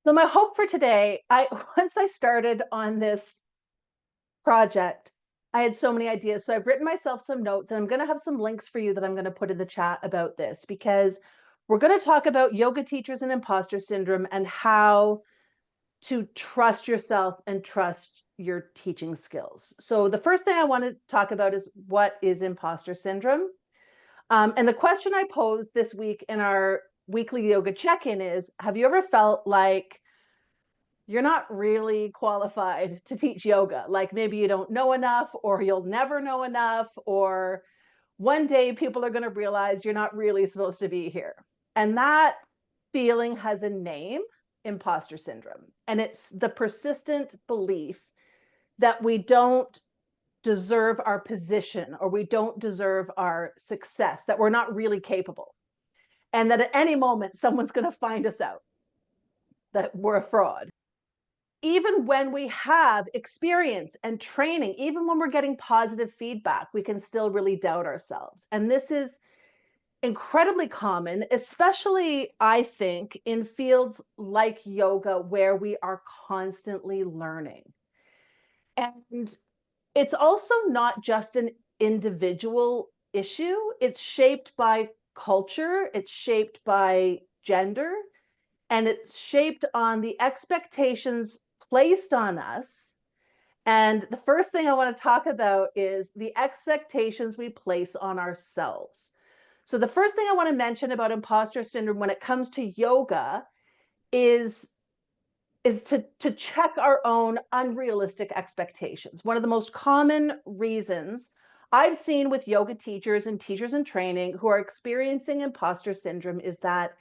So my hope for today, once I started on this project, I had so many ideas. So I've written myself some notes and I'm going to have some links for you that I'm going to put in the chat about this because we're going to talk about yoga teachers and imposter syndrome and how to trust yourself and trust your teaching skills. So the first thing I want to talk about is what is imposter syndrome? And the question I posed this week in our weekly yoga check-in is, have you ever felt like you're not really qualified to teach yoga? Like maybe you don't know enough, or you'll never know enough, or one day people are going to realize you're not really supposed to be here. And that feeling has a name: imposter syndrome. And it's the persistent belief that we don't deserve our position or we don't deserve our success, that we're not really capable. And that at any moment, someone's going to find us out that we're a fraud. Even when we have experience and training, even when we're getting positive feedback, we can still really doubt ourselves. And this is incredibly common, especially, I think, in fields like yoga, where we are constantly learning. And it's also not just an individual issue, it's shaped by culture, it's shaped by gender, and it's shaped on the expectations placed on us. And the first thing I want to talk about is the expectations we place on ourselves. So the first thing I want to mention about imposter syndrome when it comes to yoga is to check our own unrealistic expectations. One of the most common reasons I've seen with yoga teachers and teachers in training who are experiencing imposter syndrome is that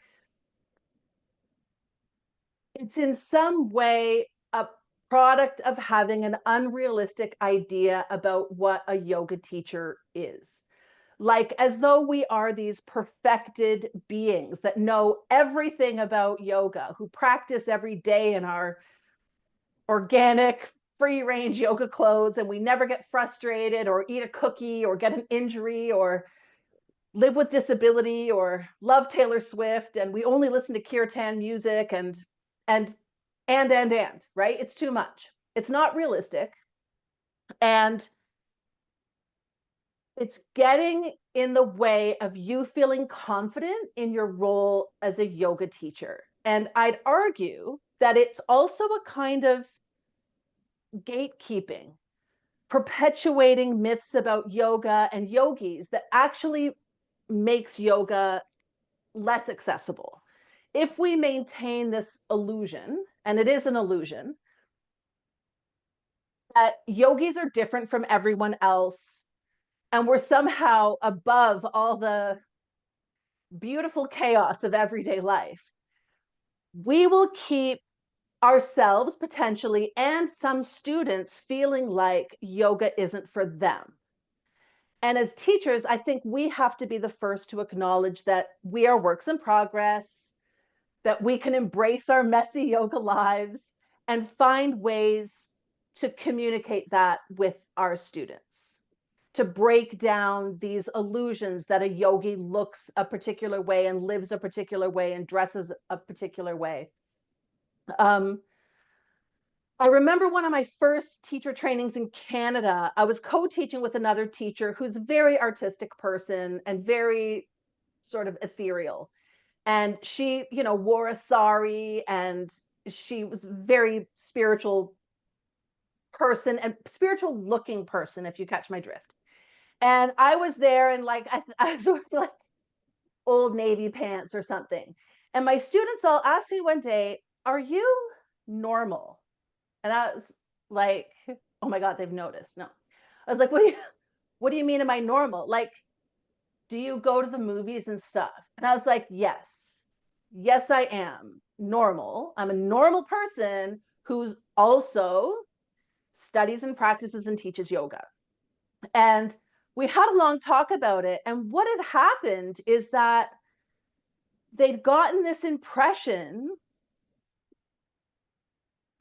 it's in some way a product of having an unrealistic idea about what a yoga teacher is. Like as though we are these perfected beings that know everything about yoga, who practice every day in our organic, free range yoga clothes, and we never get frustrated or eat a cookie or get an injury or live with disability or love Taylor Swift, and we only listen to kirtan music and right? It's too much. It's not realistic. And it's getting in the way of you feeling confident in your role as a yoga teacher. And I'd argue that it's also a kind of gatekeeping, perpetuating myths about yoga and yogis that actually makes yoga less accessible. If we maintain this illusion, and it is an illusion, that yogis are different from everyone else, and we're somehow above all the beautiful chaos of everyday life, we will keep ourselves potentially and some students feeling like yoga isn't for them. And as teachers, I think we have to be the first to acknowledge that we are works in progress, that we can embrace our messy yoga lives and find ways to communicate that with our students, to break down these illusions that a yogi looks a particular way and lives a particular way and dresses a particular way. I remember one of my first teacher trainings in Canada. I was co-teaching with another teacher who's a very artistic person and very sort of ethereal. And she, wore a sari, and she was a very spiritual person and spiritual looking person, if you catch my drift. And I was there in I was sort of like old Navy pants or something. And my students all asked me one day, "Are you normal?" And I was like, "Oh my God, they've noticed." No. I was like, what do you mean am I normal? Like, do you go to the movies and stuff? And I was like, yes. Yes, I am normal. I'm a normal person who's also studies and practices and teaches yoga. And we had a long talk about it. And what had happened is that they'd gotten this impression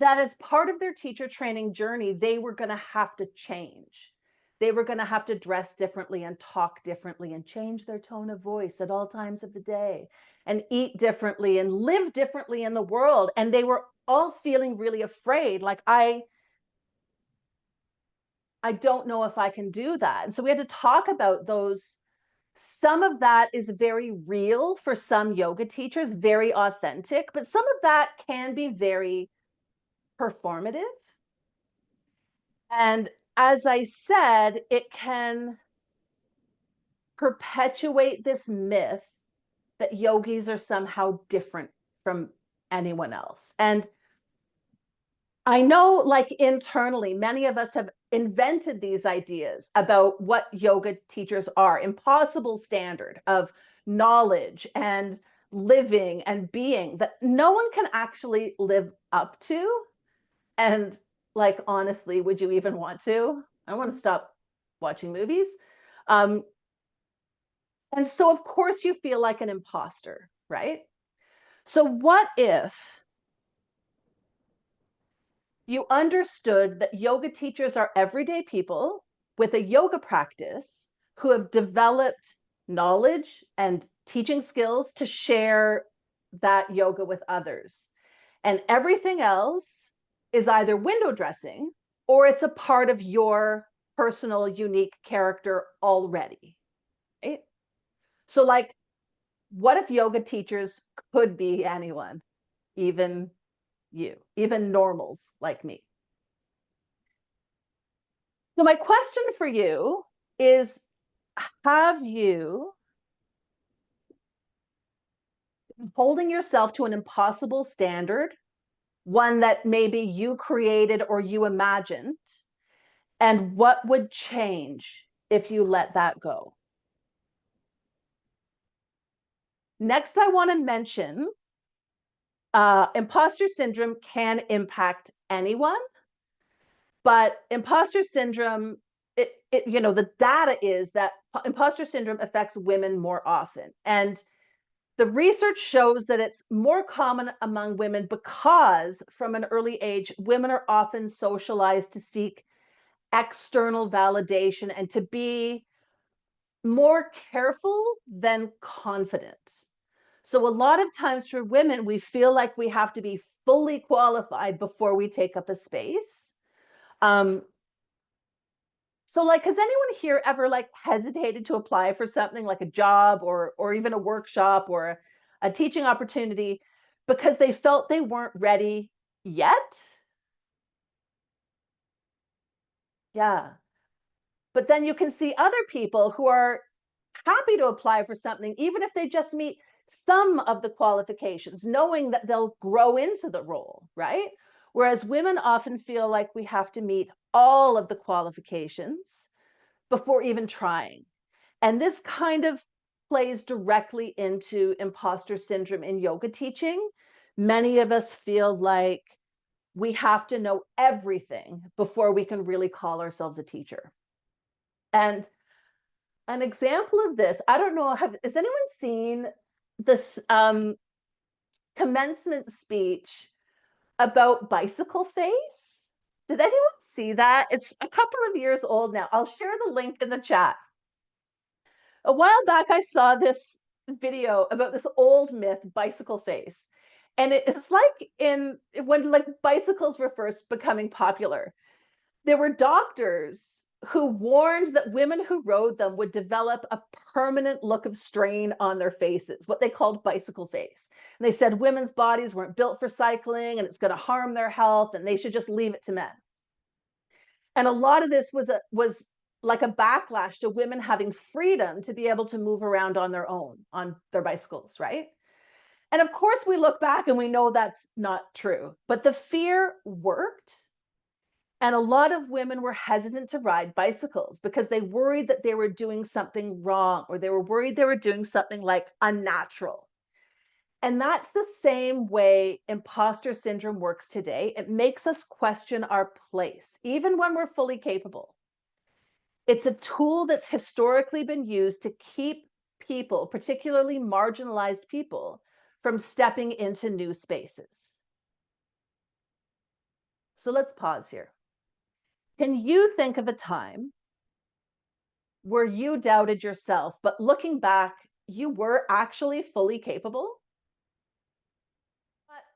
that as part of their teacher training journey, they were going to have to change. They were going to have to dress differently and talk differently and change their tone of voice at all times of the day and eat differently and live differently in the world. And they were all feeling really afraid. Like, I don't know if I can do that. And so we had to talk about those. Some of that is very real for some yoga teachers, very authentic, but some of that can be very performative. And as I said, it can perpetuate this myth that yogis are somehow different from anyone else. And I know, like, internally, many of us have invented these ideas about what yoga teachers are, impossible standard of knowledge and living and being that no one can actually live up to. And, like, honestly, would you even want to? I want to stop watching movies. Um, and so, of course, you feel like an imposter, right? So, what if you understood that yoga teachers are everyday people with a yoga practice who have developed knowledge and teaching skills to share that yoga with others? And everything else is either window dressing or it's a part of your personal, unique character already. Right? So, like, what if yoga teachers could be anyone, even you, even normals like me? So, my question for you is, have you been holding yourself to an impossible standard, one that maybe you created or you imagined? And what would change if you let that go? Next, I want to mention imposter syndrome can impact anyone, but imposter syndrome, the data is that imposter syndrome affects women more often. And the research shows that it's more common among women because from an early age, women are often socialized to seek external validation and to be more careful than confident. So a lot of times for women, we feel like we have to be fully qualified before we take up a space. Um, so, like, has anyone here ever, like, hesitated to apply for something like a job or even a workshop or a teaching opportunity because they felt they weren't ready yet? Yeah. But then you can see other people who are happy to apply for something, even if they just meet some of the qualifications, knowing that they'll grow into the role, right? Whereas women often feel like we have to meet all of the qualifications before even trying. And this kind of plays directly into imposter syndrome in yoga teaching. Many of us feel like we have to know everything before we can really call ourselves a teacher. And an example of this, I don't know, has anyone seen this commencement speech about bicycle face? Did anyone see that? It's a couple of years old now. I'll share the link in the chat. A while back, I saw this video about this old myth, bicycle face. And it's like when, like, bicycles were first becoming popular, there were doctors who warned that women who rode them would develop a permanent look of strain on their faces, what they called bicycle face. And they said women's bodies weren't built for cycling and it's going to harm their health and they should just leave it to men. And a lot of this was like a backlash to women having freedom to be able to move around on their own on their bicycles, right? And of course, we look back and we know that's not true, but the fear worked. And a lot of women were hesitant to ride bicycles because they worried that they were doing something wrong or they were worried they were doing something like unnatural. And that's the same way imposter syndrome works today. It makes us question our place, even when we're fully capable. It's a tool that's historically been used to keep people, particularly marginalized people, from stepping into new spaces. So let's pause here. Can you think of a time where you doubted yourself, but looking back, you were actually fully capable?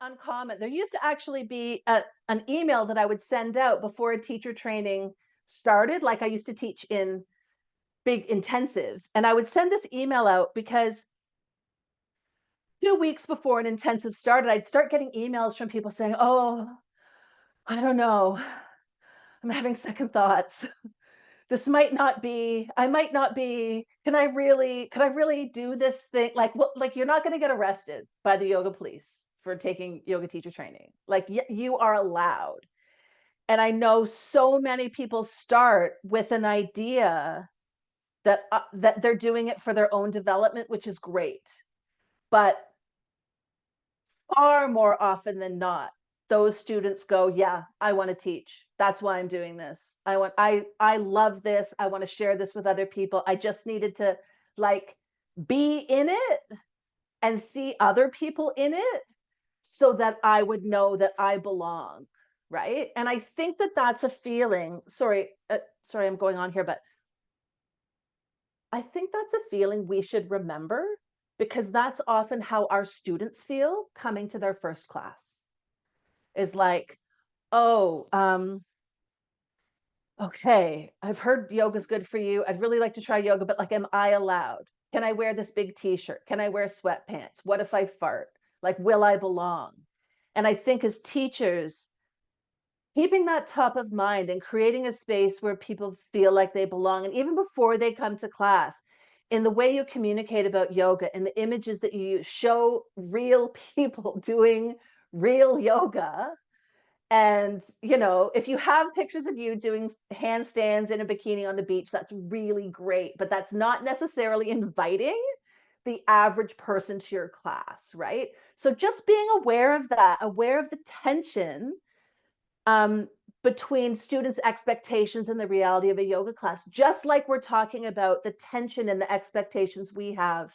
uncommon. There used to actually be an email that I would send out before a teacher training started. Like I used to teach in big intensives, and I would send this email out because 2 weeks before an intensive started, I'd start getting emails from people saying, "Oh, I don't know. I'm having second thoughts. This might not be, I might not be, could I really do this thing? Like, what, like you're not going to get arrested by the yoga police for taking yoga teacher training. Like you are allowed." And I know so many people start with an idea that they're doing it for their own development, which is great. But far more often than not, those students go, yeah, I want to teach. That's why I'm doing this. I love this. I want to share this with other people. I just needed to like be in it and see other people in it so that I would know that I belong, right? And I think that that's a feeling. Sorry, I'm going on here, but I think that's a feeling we should remember because that's often how our students feel coming to their first class. Is like, oh, okay, I've heard yoga's good for you. I'd really like to try yoga, but like, am I allowed? Can I wear this big t-shirt? Can I wear sweatpants? What if I fart? Like, will I belong? And I think as teachers, keeping that top of mind and creating a space where people feel like they belong, and even before they come to class, in the way you communicate about yoga and the images that you use, show real people doing real yoga. And, if you have pictures of you doing handstands in a bikini on the beach, that's really great, but that's not necessarily inviting the average person to your class, right? So just being aware of that, aware of the tension um, between students' expectations and the reality of a yoga class, just like we're talking about the tension and the expectations we have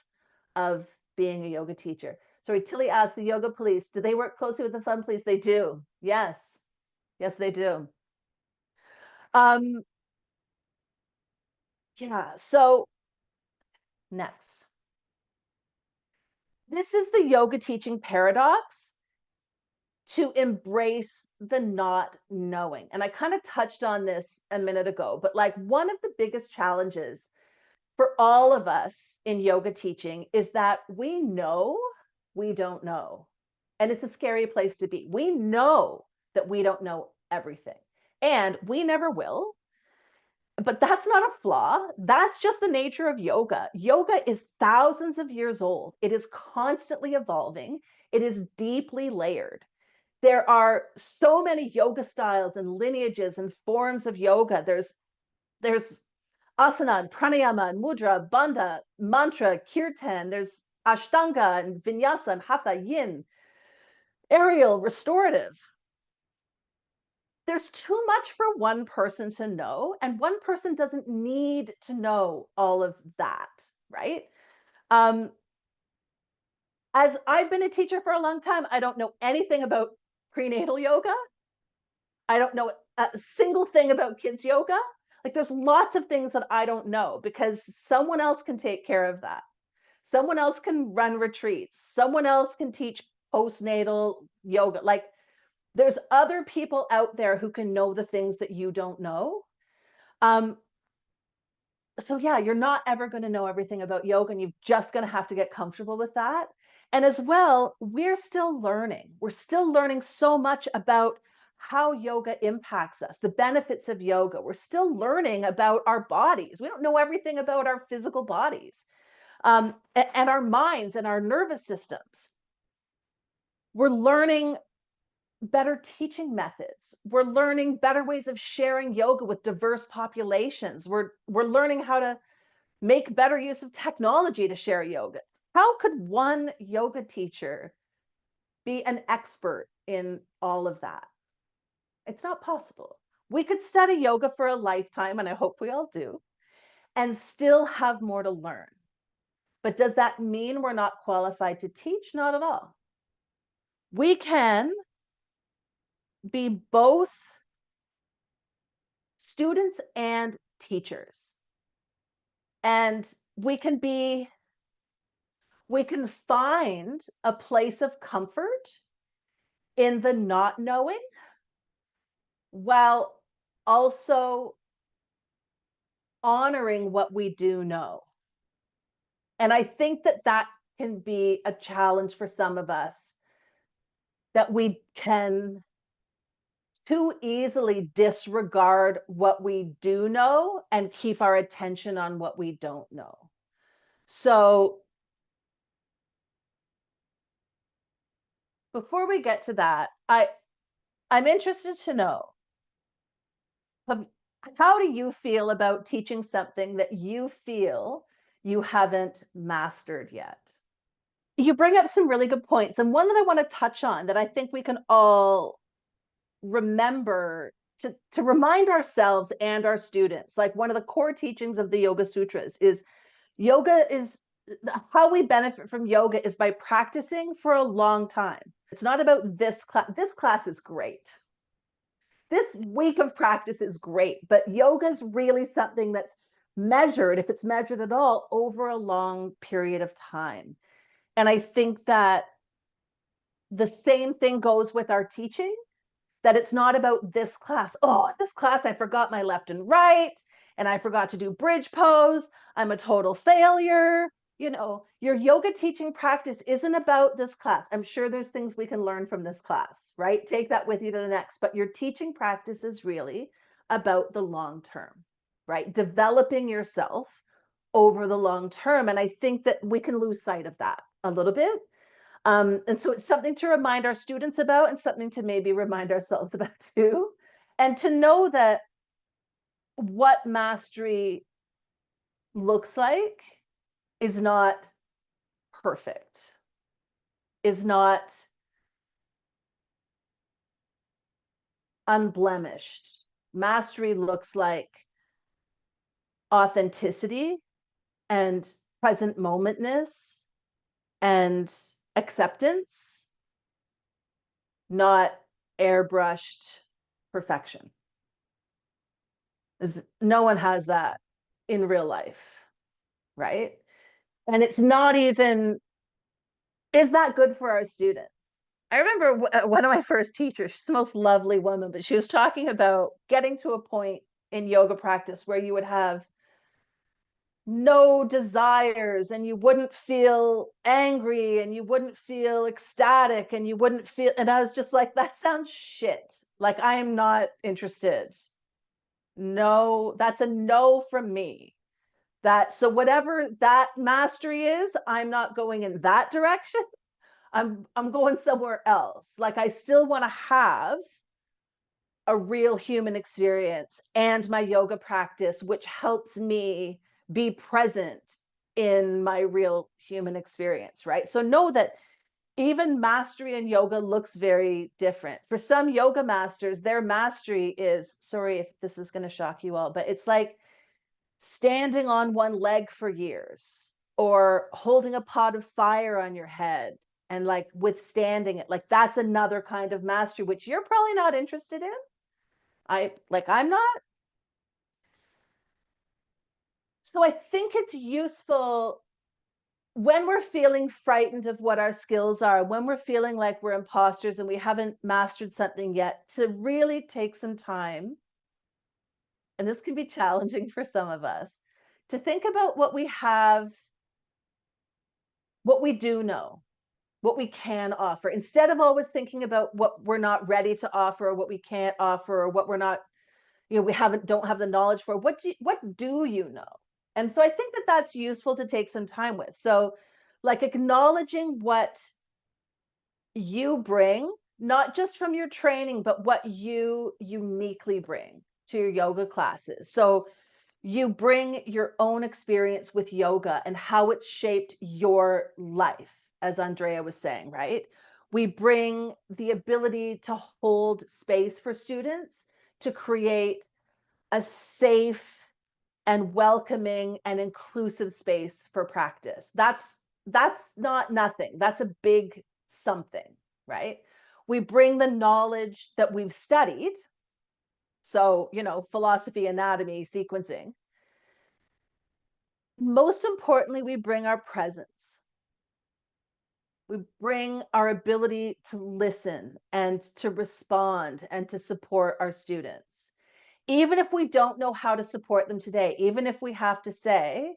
of being a yoga teacher. So Tilly asked the yoga police, do they work closely with the fun police? They do. Yes. Yes, they do. Um, yeah, so next. This is the yoga teaching paradox to embrace the not knowing. And I kind of touched on this a minute ago, but like one of the biggest challenges for all of us in yoga teaching is that we know we don't know. And it's a scary place to be. We know that we don't know everything, and we never will. But that's not a flaw. That's just the nature of yoga. Yoga is thousands of years old. It is constantly evolving. It is deeply layered. There are so many yoga styles and lineages and forms of yoga. There's asana and pranayama and mudra, bandha, mantra, kirtan. There's ashtanga and vinyasa and hatha, yin, aerial, restorative. There's too much for one person to know, and one person doesn't need to know all of that, right? Um, as I've been a teacher for a long time, I don't know anything about prenatal yoga. I don't know a single thing about kids yoga. Like there's lots of things that I don't know because someone else can take care of that. Someone else can run retreats. Someone else can teach postnatal yoga. Like there's other people out there who can know the things that you don't know. Um, so yeah, you're not ever going to know everything about yoga, and you're just going to have to get comfortable with that. And as well, we're still learning. We're still learning so much about how yoga impacts us, the benefits of yoga. We're still learning about our bodies. We don't know everything about our physical bodies, and our minds and our nervous systems. We're learning better teaching methods. We're learning better ways of sharing yoga with diverse populations. We're learning how to make better use of technology to share yoga. How could one yoga teacher be an expert in all of that? It's not possible. We could study yoga for a lifetime, and I hope we all do, and still have more to learn. But does that mean we're not qualified to teach? Not at all. We can be both students and teachers. And we can find a place of comfort in the not knowing, while also honoring what we do know. And I think that that can be a challenge for some of us, that we can too easily disregard what we do know and keep our attention on what we don't know. So before we get to that, I'm interested to know, how do you feel about teaching something that you feel you haven't mastered yet? You bring up some really good points, and one that I want to touch on that I think we can all remember to remind ourselves and our students. Like, one of the core teachings of the Yoga Sutras is yoga is how we benefit from yoga is by practicing for a long time. It's not about this class. This class is great. This week of practice is great, but yoga is really something that's measured, if it's measured at all, over a long period of time. And I think that the same thing goes with our teaching, that it's not about this class. Oh, this class, I forgot my left and right, and I forgot to do bridge pose. I'm a total failure. You know, your yoga teaching practice isn't about this class. I'm sure there's things we can learn from this class, right? Take that with you to the next. But your teaching practice is really about the long term, right? Developing yourself over the long term. And I think that we can lose sight of that a little bit. And so it's something to remind our students about, and something to maybe remind ourselves about too. And to know that what mastery looks like is not perfect, is not unblemished. Mastery looks like authenticity and present momentness and acceptance, not airbrushed perfection. No one has that in real life, right? And it's not even, is that good for our students? I remember one of my first teachers, she's the most lovely woman, but she was talking about getting to a point in yoga practice where you would have no desires and you wouldn't feel angry and you wouldn't feel ecstatic and you wouldn't feel, and I was just like, that sounds shit. Like, I am not interested. No, that's a no from me. That, so whatever that mastery is, I'm not going in that direction. I'm going somewhere else. Like, I still want to have a real human experience and my yoga practice, which helps me be present in my real human experience, right? So know that even mastery in yoga looks very different. For some yoga masters, their mastery is, sorry if this is going to shock you all, but it's like standing on one leg for years, or holding a pot of fire on your head and like withstanding it. Like, that's another kind of mastery, which you're probably not interested in. I'm not. So I think it's useful when we're feeling frightened of what our skills are, when we're feeling like we're imposters and we haven't mastered something yet, to really take some time, and this can be challenging for some of us, to think about what we have, what we do know, what we can offer, instead of always thinking about what we're not ready to offer, or what we can't offer, or what we're not, we don't have the knowledge for. What do you know? And so I think that that's useful to take some time with. So, like, acknowledging what you bring, not just from your training, but what you uniquely bring to your yoga classes. So you bring your own experience with yoga and how it's shaped your life, as Andrea was saying, right? We bring the ability to hold space for students, to create a safe and welcoming and inclusive space for practice. That's not nothing. That's a big something, right? We bring the knowledge that we've studied. So, philosophy, anatomy, sequencing. Most importantly, we bring our presence. We bring our ability to listen and to respond and to support our students. Even if we don't know how to support them today, even if we have to say,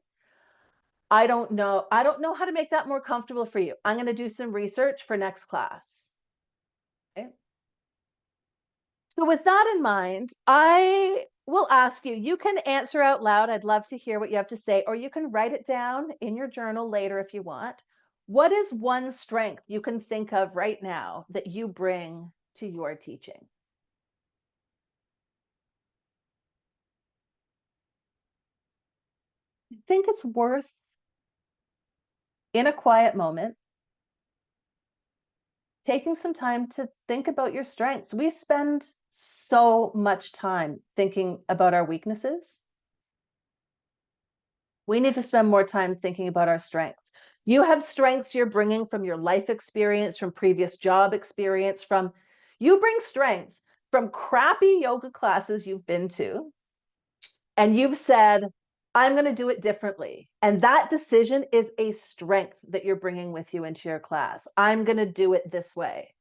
I don't know how to make that more comfortable for you. I'm going to do some research for next class. Okay? So with that in mind, I will ask you, you can answer out loud. I'd love to hear what you have to say, or you can write it down in your journal later if you want. What is one strength you can think of right now that you bring to your teaching? I think it's worth, in a quiet moment, taking some time to think about your strengths. We spend so much time thinking about our weaknesses. We need to spend more time thinking about our strengths. You have strengths you're bringing from your life experience, from previous job experience, from you bring strengths from crappy yoga classes you've been to, and you've said, I'm going to do it differently. And that decision is a strength that you're bringing with you into your class. I'm going to do it this way.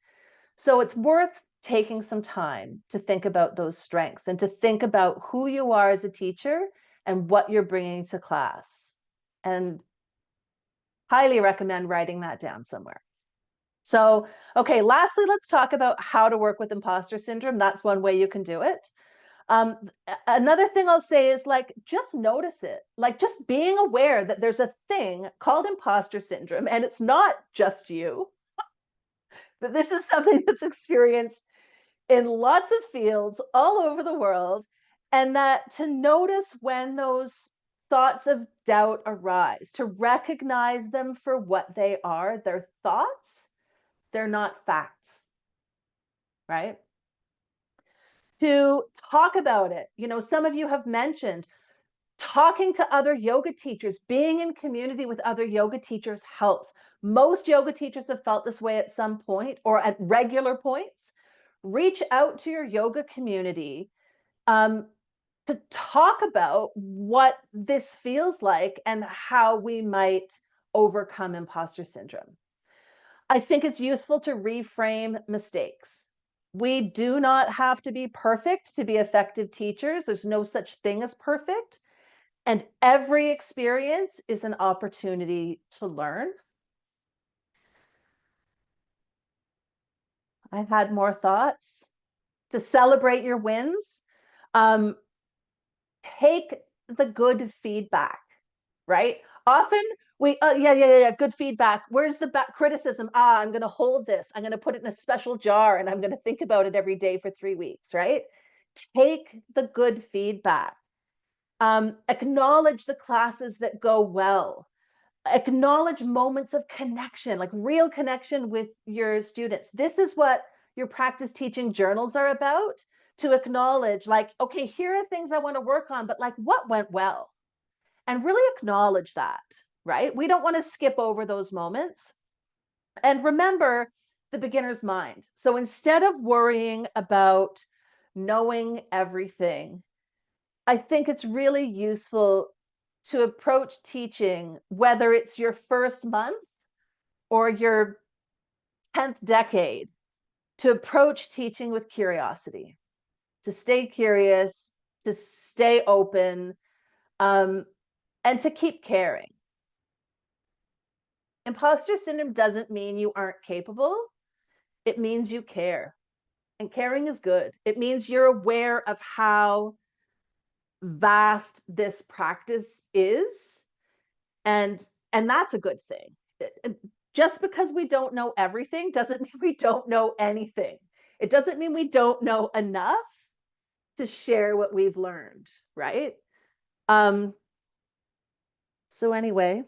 So it's worth taking some time to think about those strengths and to think about who you are as a teacher and what you're bringing to class. And highly recommend writing that down somewhere. So, okay, lastly, let's talk about how to work with imposter syndrome. That's one way you can do it. Um, Another thing I'll say is like, just notice it, like just being aware that there's a thing called imposter syndrome and it's not just you, that this is something that's experienced in lots of fields all over the world, and that to notice when those thoughts of doubt arise, to recognize them for what they are. They're thoughts, they're not facts, right? To talk about it. You know, some of you have mentioned talking to other yoga teachers, being in community with other yoga teachers helps. Most yoga teachers have felt this way at some point or at regular points. Reach out to your yoga community to talk about what this feels like and how we might overcome imposter syndrome. I think it's useful to reframe mistakes. We do not have to be perfect to be effective teachers. There's no such thing as perfect. And every experience is an opportunity to learn. I had more thoughts. To celebrate your wins, um, take the good feedback, right? Often we, yeah, good feedback. Where's the criticism? I'm going to hold this. I'm going to put it in a special jar and I'm going to think about it every day for 3 weeks, right? Take the good feedback. Acknowledge the classes that go well. Acknowledge moments of connection, like real connection with your students. This is what your practice teaching journals are about, to acknowledge like, okay, here are things I want to work on, but like what went well? And really acknowledge that, right? We don't want to skip over those moments. And remember the beginner's mind. So instead of worrying about knowing everything, I think it's really useful to approach teaching, whether it's your first month or your 10th decade, to approach teaching with curiosity, to stay curious, to stay open, and to keep caring. Imposter syndrome doesn't mean you aren't capable. It means you care. And caring is good. It means you're aware of how vast this practice is, and that's a good thing. Just because we don't know everything doesn't mean we don't know anything. It doesn't mean we don't know enough to share what we've learned, right? um so anyway,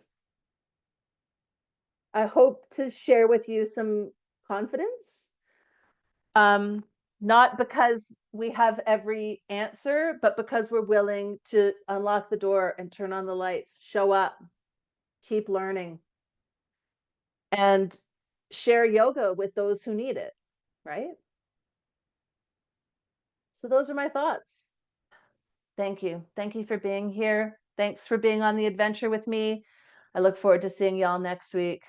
I hope to share with you some confidence. um Not because we have every answer, but because we're willing to unlock the door and turn on the lights, show up, keep learning, and share yoga with those who need it, right? So those are my thoughts. Thank you. Thank you for being here. Thanks for being on the adventure with me. I look forward to seeing y'all next week.